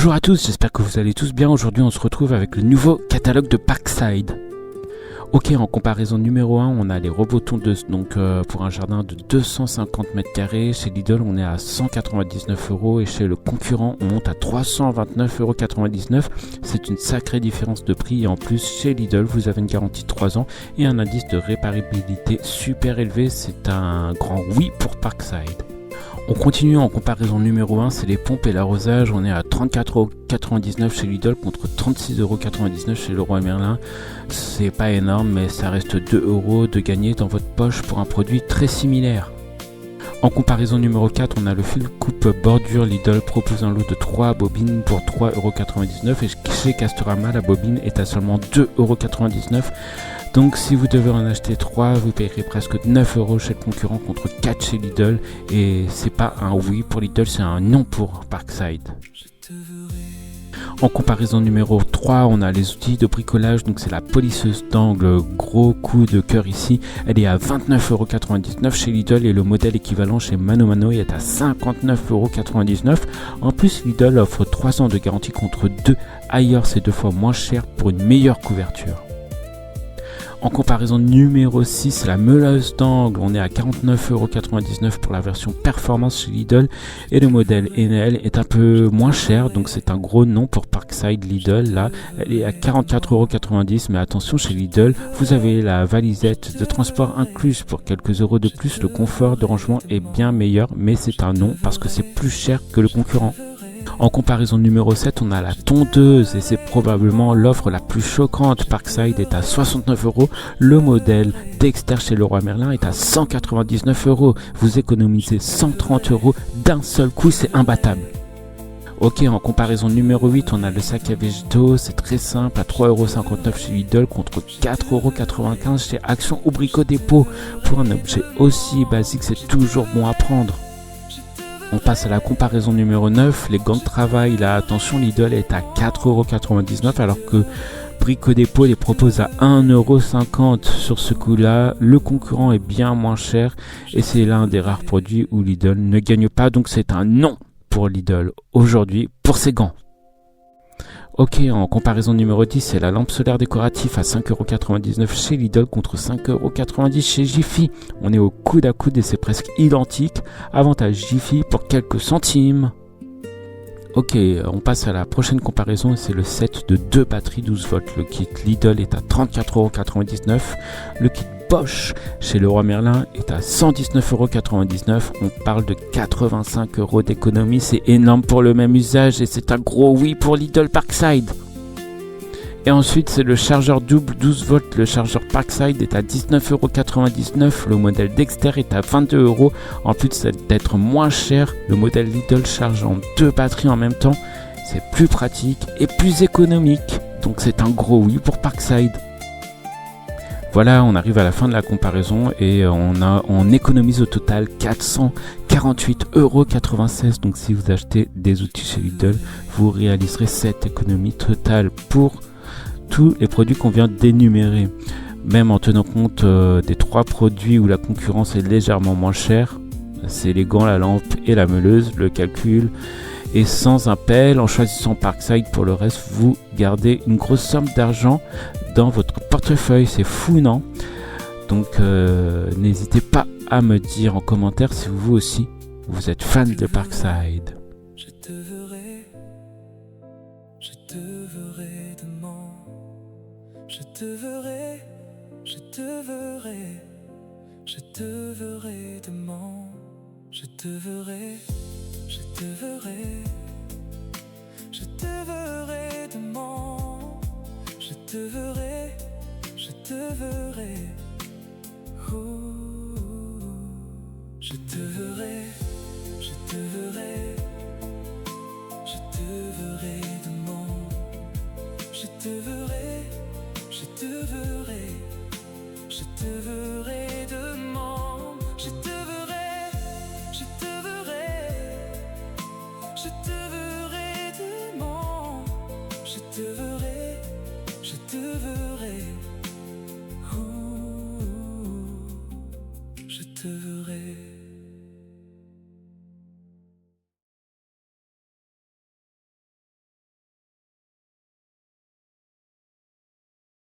Bonjour à tous, j'espère que vous allez tous bien. Aujourd'hui on se retrouve avec le nouveau catalogue de Parkside. Ok, en comparaison numéro 1, on a les robots tondeuses, donc pour un jardin de 250 m². Chez Lidl, on est à 199 € et chez le concurrent, on monte à 329,99 €. C'est une sacrée différence de prix et en plus, chez Lidl, vous avez une garantie de 3 ans et un indice de réparabilité super élevé. C'est un grand oui pour Parkside. On continue en comparaison numéro 1, c'est les pompes et l'arrosage. On est à 34,99 € chez Lidl contre 36,99 € chez Leroy Merlin. C'est pas énorme, mais ça reste 2 € de gagner dans votre poche pour un produit très similaire. En comparaison numéro 4, on a le fil coupe bordure. Lidl propose un lot de 3 bobines pour 3,99 € et chez Castorama, la bobine est à seulement 2,99 €. Donc si vous devez en acheter 3, vous payerez presque 9 € chez le concurrent contre 4 chez Lidl. Et c'est pas un oui pour Lidl, c'est un non pour Parkside. En comparaison numéro 3, on a les outils de bricolage, donc c'est la polisseuse d'angle, gros coup de cœur ici. Elle est à 29,99 € chez Lidl et le modèle équivalent chez Mano Mano est à 59,99 €. En plus, Lidl offre 3 ans de garantie contre 2. Ailleurs, c'est 2 fois moins cher pour une meilleure couverture. En comparaison numéro 6, la meuleuse d'angle, on est à 49,99 € pour la version performance chez Lidl et le modèle Enel est un peu moins cher, donc c'est un gros non pour Parkside Lidl. Là, elle est à 44,90 €, mais attention, chez Lidl, vous avez la valisette de transport incluse pour quelques euros de plus. Le confort de rangement est bien meilleur, mais c'est un non parce que c'est plus cher que le concurrent. En comparaison numéro 7, on a la tondeuse et c'est probablement l'offre la plus choquante. Parkside est à 69 €. Le modèle Dexter chez Leroy Merlin est à 199 €. Vous économisez 130 € d'un seul coup, c'est imbattable. Ok, en comparaison numéro 8, on a le sac à végétaux, c'est très simple, à 3,59 € chez Lidl contre 4,95 € chez Action ou Brico Dépôt. Pour un objet aussi basique, c'est toujours bon à prendre. On passe à la comparaison numéro 9, les gants de travail. Là, attention, Lidl est à 4,99 € alors que Brico Dépôt les propose à 1,50 € sur ce coup-là. Le concurrent est bien moins cher et c'est l'un des rares produits où Lidl ne gagne pas. Donc c'est un non pour Lidl aujourd'hui pour ces gants. Ok, en comparaison numéro 10, c'est la lampe solaire décorative à 5,99 € chez Lidl contre 5,90 € chez Jiffy. On est au coude à coude et c'est presque identique. Avantage Jiffy pour quelques centimes. Ok, on passe à la prochaine comparaison et c'est le set de 2 batteries 12 volts. Le kit Lidl est à 34,99 €. Le kit Bosch chez Leroy Merlin est à 119,99 €. On parle de 85 € d'économie. C'est énorme pour le même usage et c'est un gros oui pour Lidl Parkside. Et ensuite, c'est le chargeur double 12 volts. Le chargeur Parkside est à 19,99 €. Le modèle Dexter est à 22 €. En plus d'être moins cher, le modèle Lidl charge en 2 batteries en même temps. C'est plus pratique et plus économique. Donc c'est un gros oui pour Parkside. Voilà, on arrive à la fin de la comparaison et on économise au total 448,96 €. Donc si vous achetez des outils chez Lidl, vous réaliserez cette économie totale pour tous les produits qu'on vient d'énumérer. Même en tenant compte des 3 produits où la concurrence est légèrement moins chère, c'est les gants, la lampe et la meuleuse, le calcul est sans appel. En choisissant Parkside pour le reste, vous gardez une grosse somme d'argent dans votre portefeuille. C'est fou, non? Donc n'hésitez pas à me dire en commentaire si vous aussi vous êtes fan de Parkside. Je te verrai demain. Je te verrai demain. Je te verrai demain. Je te verrai. Oh. Je te verrai demain. Je te verrai